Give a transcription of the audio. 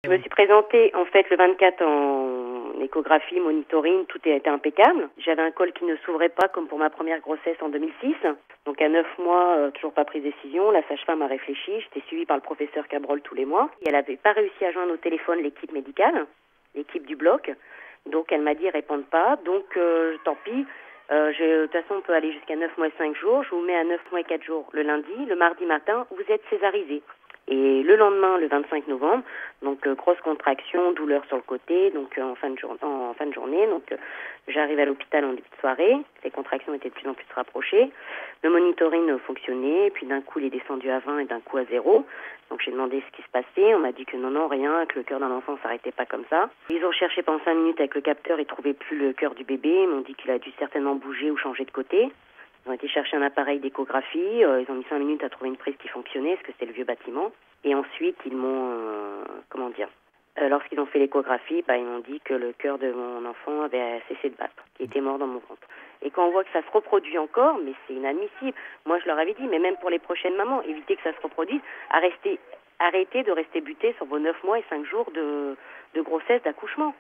Je me suis présentée en fait le 24 en échographie, monitoring, tout était impeccable. J'avais un col qui ne s'ouvrait pas comme pour ma première grossesse en 2006. Donc à 9 mois, toujours pas prise de décision. La sage-femme a réfléchi. J'étais suivie par le professeur Cabrol tous les mois. Et elle n'avait pas réussi à joindre au téléphone l'équipe médicale, l'équipe du bloc. Donc elle m'a dit répondent pas. Donc tant pis. De toute façon, on peut aller jusqu'à 9 mois et 5 jours. Je vous mets à 9 mois et 4 jours le lundi. Le mardi matin, vous êtes césarisé. Et le lendemain, le 25 novembre, donc grosse contraction, douleur sur le côté, donc en fin de journée, donc j'arrive à l'hôpital en début de soirée, les contractions étaient de plus en plus rapprochées, le monitoring fonctionnait, puis d'un coup il est descendu à 20 et d'un coup à 0, donc j'ai demandé ce qui se passait, on m'a dit que non, rien, que le cœur d'un enfant s'arrêtait pas comme ça. Ils ont cherché pendant 5 minutes avec le capteur, ils trouvaient plus le cœur du bébé, ils m'ont dit qu'il a dû certainement bouger ou changer de côté. Ils ont été chercher un appareil d'échographie, ils ont mis 5 minutes à trouver une prise qui fonctionnait, parce que c'était le vieux bâtiment. Et ensuite, ils m'ont, lorsqu'ils ont fait l'échographie, ils m'ont dit que le cœur de mon enfant avait cessé de battre, qu'il était mort dans mon ventre. Et quand on voit que ça se reproduit encore, mais c'est inadmissible. Moi, je leur avais dit, mais même pour les prochaines mamans, évitez que ça se reproduise, arrêtez de rester buté sur vos 9 mois et 5 jours de grossesse, d'accouchement.